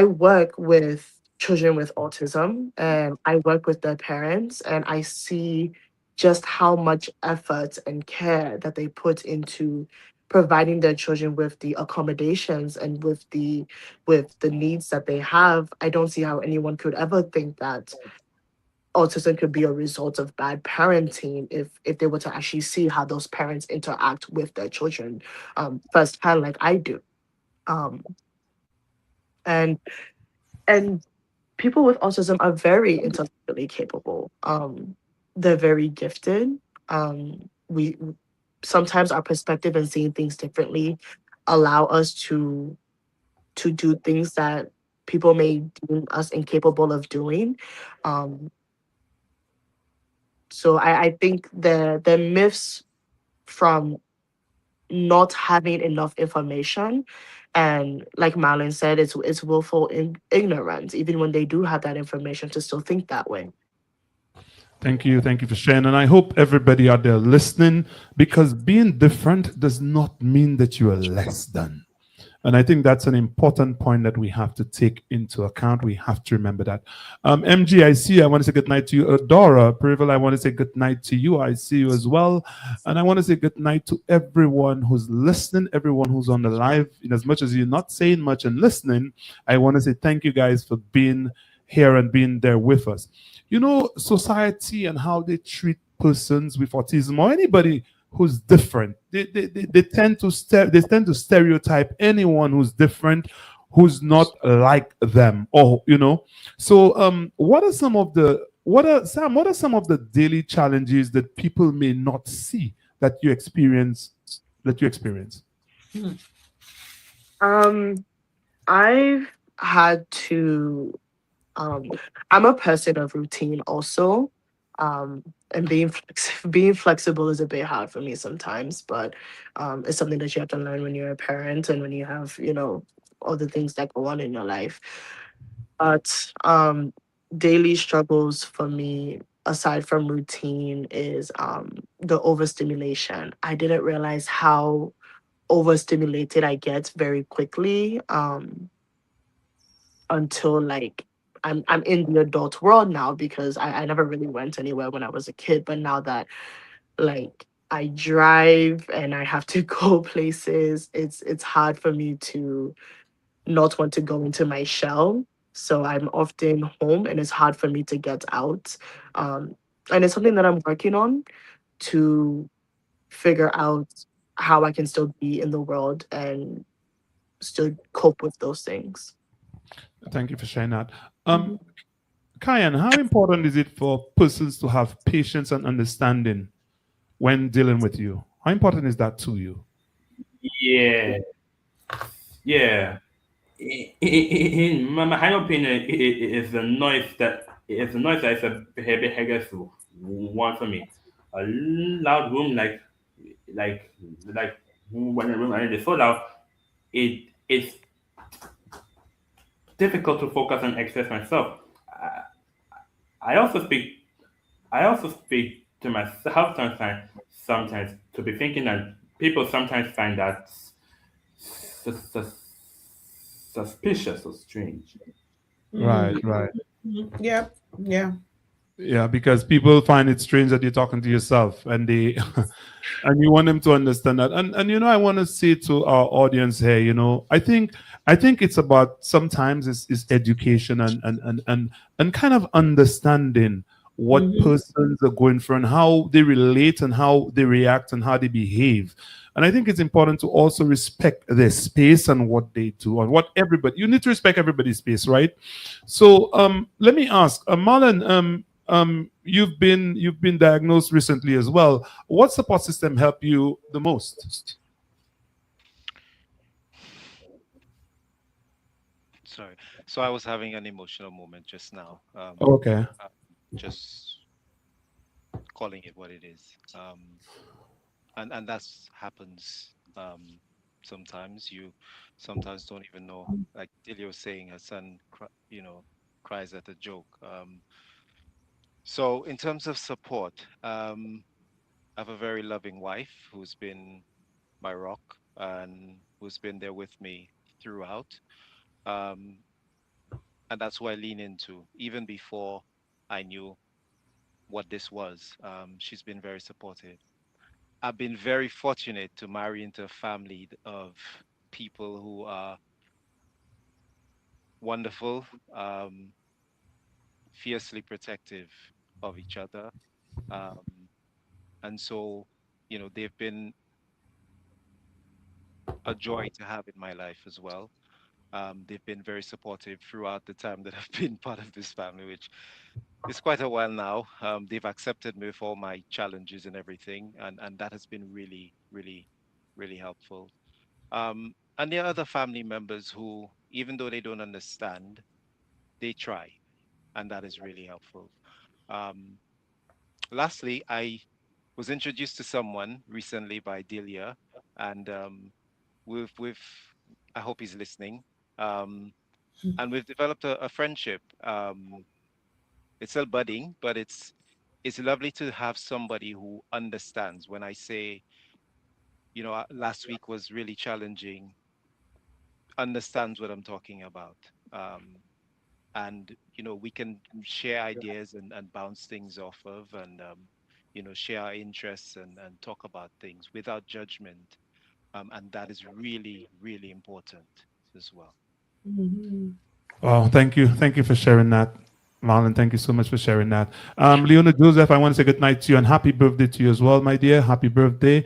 work with children with autism and I work with their parents and I see just how much effort and care that they put into providing their children with the accommodations and with the needs that they have. I don't see how anyone could ever think that autism could be a result of bad parenting if they were to actually see how those parents interact with their children firsthand like I do. Um, and and people with autism are very intellectually capable. They're very gifted. We sometimes our perspective and seeing things differently allow us to do things that people may deem us incapable of doing. Um, so I think the myths from not having enough information and like Marlon said, it's willful ignorance, even when they do have that information to still think that way. Thank you for sharing. And I hope everybody out there listening, because being different does not mean that you are less than. And I think that's an important point that we have to take into account. We have to remember that. MG, I see you. I want to say good night to you. Adora, Perival, I want to say good night to you. I see you as well. And I want to say good night to everyone who's listening, everyone who's on the live. In as much as you're not saying much and listening, I want to say thank you guys for being here and being there with us. You know, society and how they treat persons with autism or anybody who's different. They tend to stereotype anyone who's different, who's not like them, or So, what are some of the what are Sam? What are some of the daily challenges that people may not see that you experience? That you experience. I've had to I'm a person of routine also. And being flexible is a bit hard for me sometimes, but it's something that you have to learn when you're a parent and when you have, all the things that go on in your life. But daily struggles for me, aside from routine, is the overstimulation. I didn't realize how overstimulated I get very quickly. Until like I'm in the adult world now because I never really went anywhere when I was a kid. But now that like I drive and I have to go places, it's hard for me to not want to go into my shell. So I'm often home and it's hard for me to get out. Um, and it's something that I'm working on to figure out how I can still be in the world and still cope with those things. Thank you for sharing that. Mhm. Kyan, how important is it for persons to have patience and understanding when dealing with you? How important is that to you? Yeah, yeah. In my high opinion, it's the noise that is a behavior one for me. A loud room like like when a room and it's so loud, it's difficult to focus and express myself. I, I also speak I also speak to myself sometimes to be thinking that people sometimes find that suspicious or strange. Right, right. Yeah, yeah. Yeah, because people find it strange that you're talking to yourself and they and you want them to understand that. And I want to say to our audience here, I think it's about sometimes it's education and kind of understanding what persons are going through and how they relate and how they react and how they behave. And I think it's important to also respect their space and what they do and what everybody you need to respect everybody's space, right? So let me ask, Marlon, you've been diagnosed recently as well. What support system helped you the most? Sorry. So I was having an emotional moment just now. Okay. Just calling it what it is. And that's happens sometimes. You sometimes don't even know. Like Dilly was saying, her son, cries at a joke. So in terms of support, I have a very loving wife who's been my rock and who's been there with me throughout. Um, and that's who I lean into, even before I knew what this was. She's been very supportive. I've been very fortunate to marry into a family of people who are wonderful, um, fiercely protective of each other. Um, and so, they've been a joy to have in my life as well. They've been very supportive throughout the time that I've been part of this family, which is quite a while now. They've accepted me with all my challenges and everything, and that has been really, really, really helpful. And there are other family members who, even though they don't understand, they try, and that is really helpful. Um, Lastly, I was introduced to someone recently by Delia, and with I hope he's listening. Um, and we've developed a friendship. It's still budding, but it's lovely to have somebody who understands. When I say, last week was really challenging, understands what I'm talking about. And we can share ideas and bounce things off of, and share our interests and talk about things without judgment. And that is really, really important as well. Oh, thank you for sharing that, Marlon. Thank you so much for sharing that. Leona Joseph, I want to say good night to you and happy birthday to you as well, my dear. Happy birthday.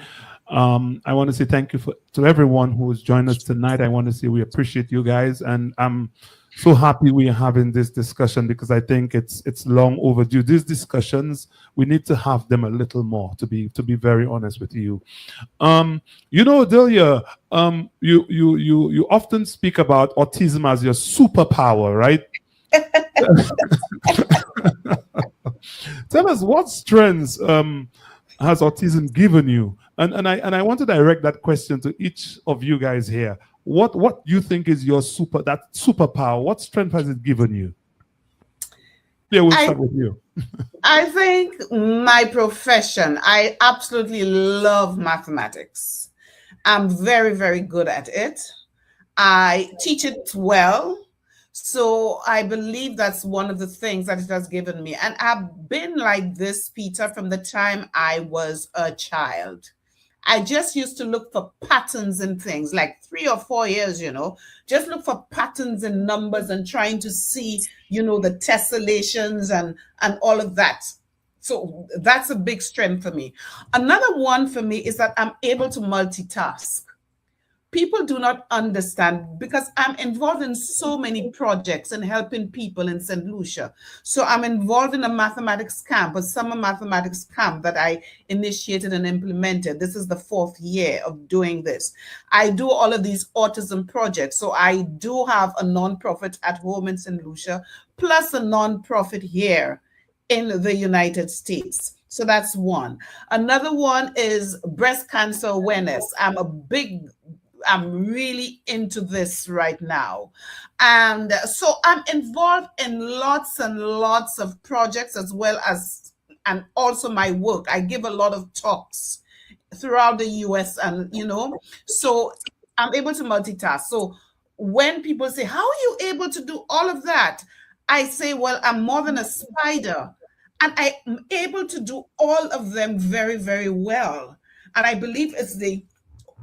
I want to say thank you to everyone who has joined us tonight. I want to say we appreciate you guys, and I'm so happy we are having this discussion because I think it's long overdue. These discussions we need to have them a little more. To be very honest with you, Delia, you often speak about autism as your superpower, right? Tell us what strengths has autism given you? And I want to direct that question to each of you guys here. What you think is your superpower? What strength has it given you? Yeah, we'll start with you. I think my profession, I absolutely love mathematics. I'm very, very good at it. I teach it well. So I believe that's one of the things that it has given me. And I've been like this, Peter, from the time I was a child. I just used to look for patterns in things, like 3 or 4 years, just look for patterns in numbers and trying to see, the tessellations and all of that. So that's a big strength for me. Another one for me is that I'm able to multitask. People do not understand because I'm involved in so many projects and helping people in St. Lucia. So I'm involved in a mathematics camp, a summer mathematics camp that I initiated and implemented. This is the 4th year of doing this. I do all of these autism projects. So I do have a nonprofit at home in St. Lucia, plus a nonprofit here in the United States. So that's one. Another one is breast cancer awareness. I'm really into this right now. And so I'm involved in lots and lots of projects as well as, and also my work. I give a lot of talks throughout the US and, so I'm able to multitask. So when people say, how are you able to do all of that? I say, well, I'm more than a spider. And I am able to do all of them very, very well. And I believe it's the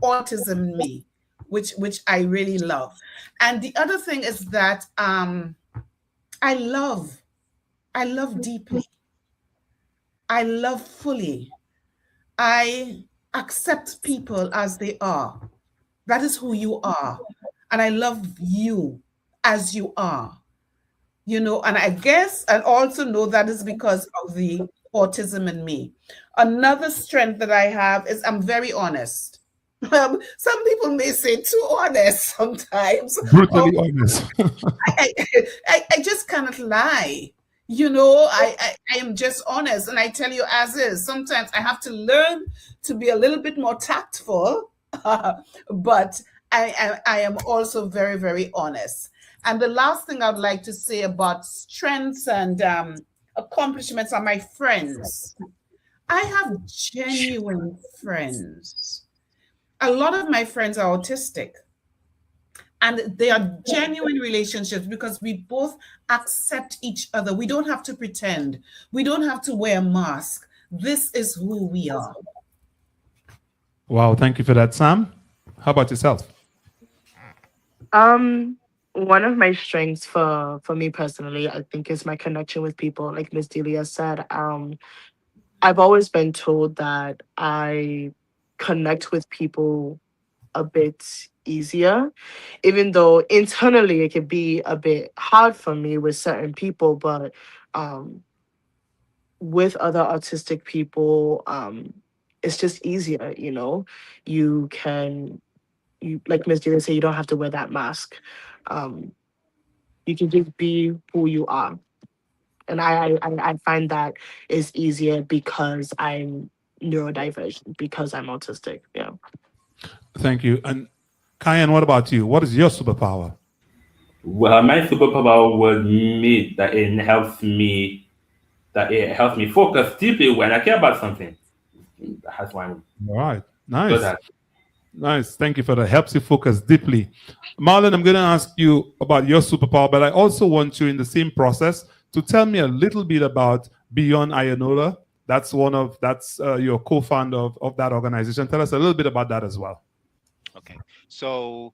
autism in me, which I really love. And the other thing is that I love deeply. I love fully. I accept people as they are. That is who you are. And I love you as you are. And I guess and also know that is because of the autism in me. Another strength that I have is I'm very honest. Some people may say too honest sometimes. Brutally honest. I, I just cannot lie. I am just honest and I tell you as is. Sometimes I have to learn to be a little bit more tactful, but I am also very, very honest. And the last thing I'd like to say about strengths and accomplishments are my friends. I have genuine friends. A lot of my friends are autistic. And they are genuine relationships because we both accept each other. We don't have to pretend. We don't have to wear a mask. This is who we are. Wow, thank you for that, Sam. How about yourself? One of my strengths for me personally, I think, is my connection with people. Like Miss Delia said, I've always been told that I connect with people a bit easier, even though internally it could be a bit hard for me with certain people, but um with other autistic people, it's just easier, you can, like Miss Julia said, you don't have to wear that mask. um you can just be who you are, and I find that is easier because I'm neurodivergent, because I'm autistic. Yeah. Thank you. And Kyan, what about you? What is your superpower? Well, my superpower would mean that it helps me focus deeply when I care about something. That's why I'm All right. good Nice. at. Nice. Thank you for that. Helps you focus deeply. Marlon, I'm going to ask you about your superpower, but I also want you in the same process to tell me a little bit about Beyond Ionola. That's your co-founder of that organization. Tell us a little bit about that as well. Okay. So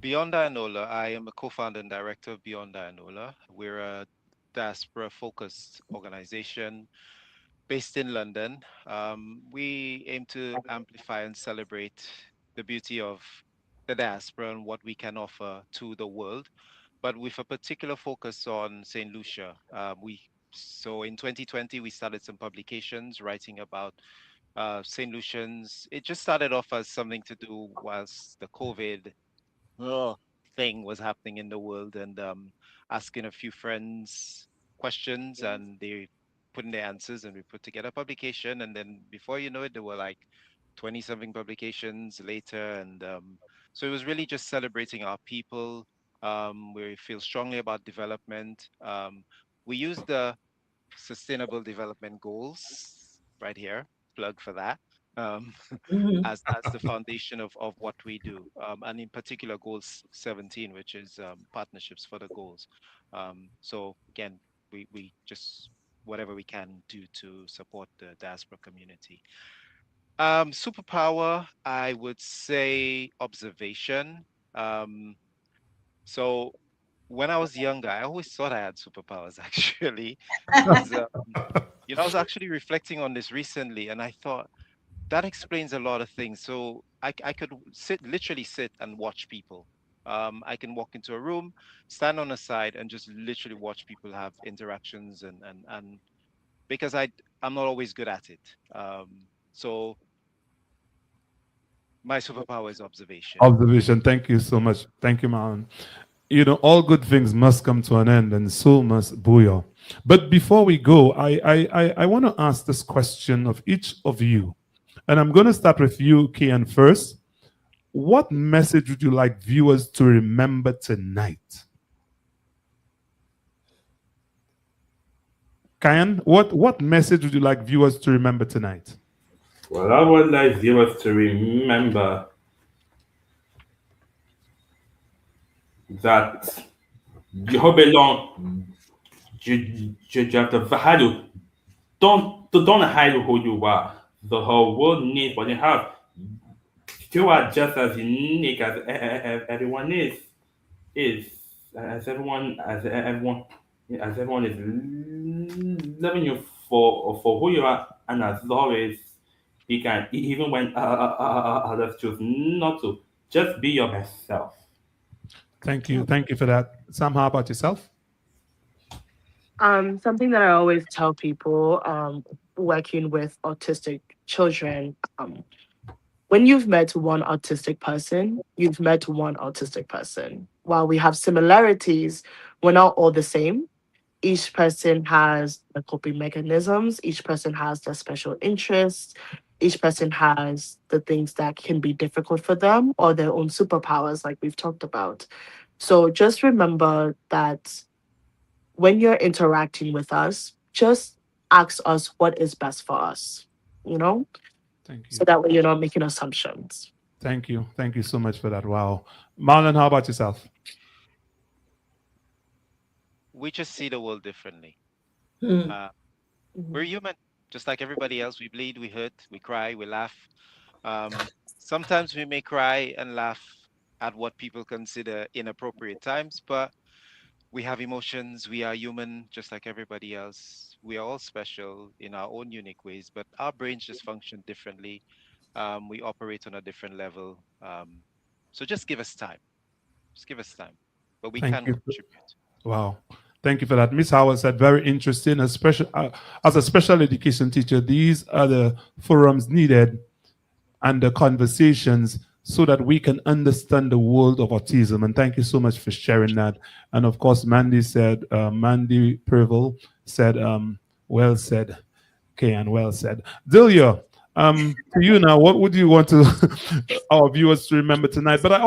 Beyond Dianola, I am a co-founder and director of Beyond Dianola. We're a diaspora-focused organization based in London. We aim to amplify and celebrate the beauty of the diaspora and what we can offer to the world, but with a particular focus on St. Lucia. So in 2020 we started some publications writing about St. Lucians. It just started off as something to do whilst the COVID uh, thing was happening in the world, and asking a few friends questions, and they put in their answers, and we put together a publication. And then before you know it, there were like 20 something publications later. And so it was really just celebrating our people. We feel strongly about development. We use the Sustainable Development Goals right here, plug for that. um, Mhm. as the foundation of what we do, and in particular goals 17, which is partnerships for the goals. So again, we just whatever we can do to support the diaspora community. Superpower, I would say observation. Um, so when I was younger, I always thought I had superpowers actually, because I was actually reflecting on this recently, and I thought that explains a lot of things. So I could literally sit and watch people. I can walk into a room, stand on the side, and just literally watch people have interactions, and because I'm not always good at it. So my superpower is observation. Observation. Thank you so much. Thank you, Marlon. All good things must come to an end, and so must Bouyon. But before we go, I want to ask this question of each of you. And I'm going to start with you, Kian, first. What message would you like viewers to remember tonight? Kian, what message would you like viewers to remember tonight? Well, I would like viewers to remember that you belong. You have to value. Don't hide who you are. The whole world needs what you have. You are just as unique as everyone is. Is as everyone is loving you for who you are, and as always, be kind, even when others choose not to. Just be your best self. Thank you. Thank you for that. Sam, how about yourself? Something that I always tell people working with autistic children, when you've met one autistic person, you've met one autistic person. While we have similarities, we're not all the same. Each person has the coping mechanisms, each person has their special interests, each person has the things that can be difficult for them or their own superpowers, like we've talked about. So just remember that when you're interacting with us, just ask us what is best for us, you know? Thank you. So that way you're not making assumptions. Thank you. Thank you so much for that. Wow. Marlon, how about yourself? We just see the world differently. Hmm. We're human, just like everybody else. We bleed, we hurt, we cry, we laugh. Sometimes we may cry and laugh at what people consider inappropriate times, but we have emotions. We are human, just like everybody else. We are all special in our own unique ways, but our brains just function differently. We operate on a different level. So just give us time. Just give us time. But we Thank can you. contribute. Wow. Thank you for that. Miss Howard said, very interesting. As a special education teacher, these are the forums needed and the conversations so that we can understand the world of autism. And thank you so much for sharing that. And of course, Mandy Perville said, well said. Okay, and well said. Delia, to you now, what would you want to our viewers to remember tonight? But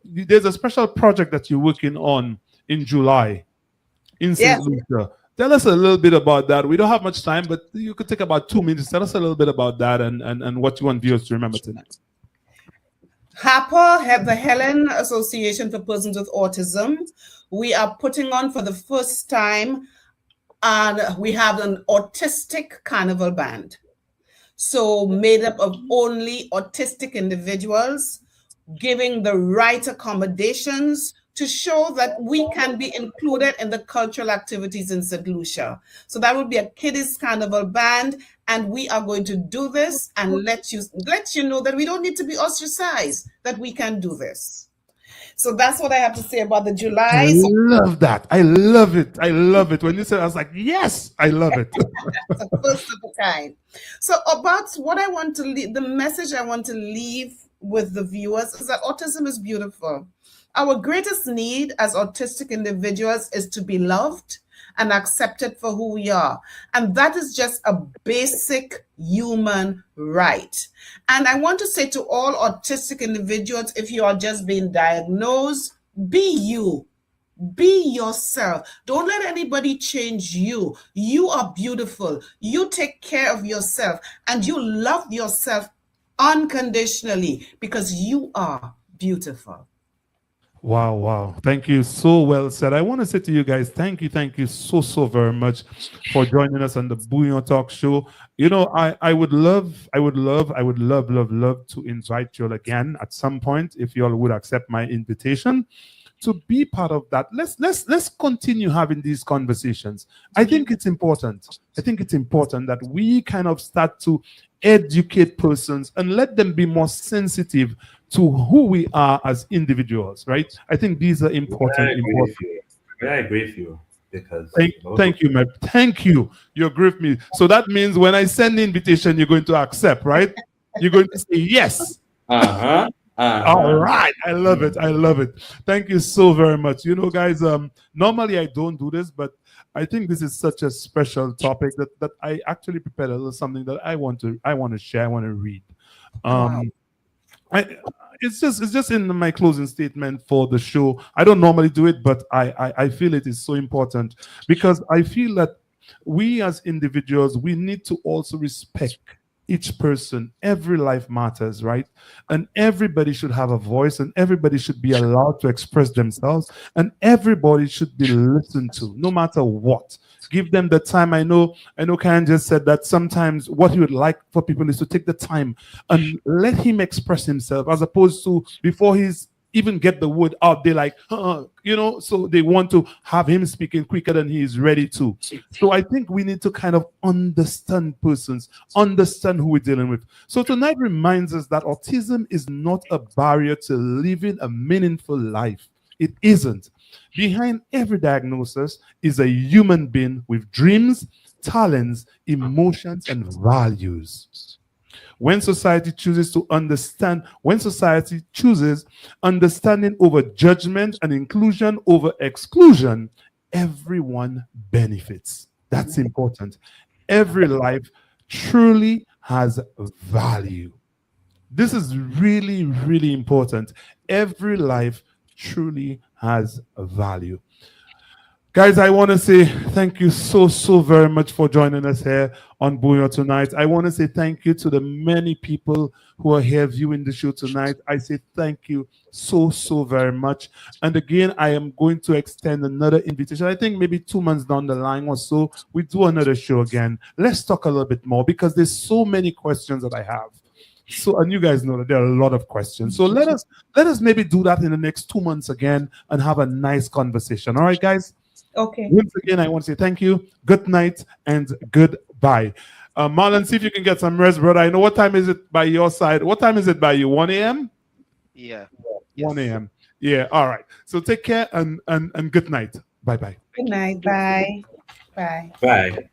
there's a special project that you're working on in July in St. Yes. Lucia. Tell us a little bit about that. We don't have much time, but you could take about 2 minutes. Tell us a little bit about that and what you want viewers to remember tonight. HAPA, the Helen Association for Persons with Autism, we are putting on for the first time, and we have an autistic carnival band. So made up of only autistic individuals, giving the right accommodations to show that we can be included in the cultural activities in St. Lucia. So that will be a kiddies carnival band, and we are going to do this and let you know that we don't need to be ostracized, that we can do this. So that's what I have to say about the July. I love that. I love it. I love it. When you said, I was like, yes, I love it. It's a first of a kind. So about what I want to leave, the message I want to leave with the viewers is that autism is beautiful. Our greatest need as autistic individuals is to be loved and accepted for who we are. And that is just a basic human right. And I want to say to all autistic individuals, if you are just being diagnosed, be you. Be yourself. Don't let anybody change you. You are beautiful. You take care of yourself and you love yourself unconditionally because you are beautiful. Wow, wow. Thank you. So well said. I want to say to you guys, thank you so very much for joining us on the Bouyon Talk Show. You know, I would love to invite you all again at some point if you all would accept my invitation to be part of that. Let's continue having these conversations. I think it's important. I think it's important that we kind of start to educate persons and let them be more sensitive to who we are as individuals, right? I think these are important. I agree with you. I agree with you because Thank you, man. Thank you. You agree with me. So that means when I send the invitation, you're going to accept, right? You're going to say yes. All right. I love it. I love it. Thank you so very much. You know, guys, normally I don't do this, but I think this is such a special topic that I actually prepared a little something that I want to share, I want to read. Wow. It's just in my closing statement for the show. I don't normally do it, but I feel it is so important because I feel that we as individuals, we need to also respect each person. Every life matters, right? And everybody should have a voice and everybody should be allowed to express themselves and everybody should be listened to no matter what. Give them the time. I know Karen just said that sometimes what he would like for people is to take the time and let him express himself as opposed to before he's even get the word out, they like, so they want to have him speaking quicker than he is ready to. So I think we need to kind of understand persons, understand who we're dealing with. So tonight reminds us that autism is not a barrier to living a meaningful life. It isn't. Behind every diagnosis is a human being with dreams, talents, emotions, and values. When society chooses understanding over judgment and inclusion over exclusion, everyone benefits. That's important. Every life truly has value. This is really, really important. Every life truly has value. Guys, I want to say thank you so very much for joining us here on Bouyon tonight. I want to say thank you to the many people who are here viewing the show tonight. I say thank you so very much. And again, I am going to extend another invitation. I think maybe 2 months down the line or so, we do another show again. Let's talk a little bit more because there's so many questions that I have. So, and you guys know that there are a lot of questions. So let us maybe do that in the next 2 months again and have a nice conversation. All right, guys? Okay. Once again, I want to say thank you, good night, and goodbye. Marlon, see if you can get some rest, brother. I know what time is it by your side. What time is it by you? 1 a.m.? Yeah. 1 a.m. Yeah, all right. So take care and good night. Bye-bye. Good night. Bye. Bye. Bye.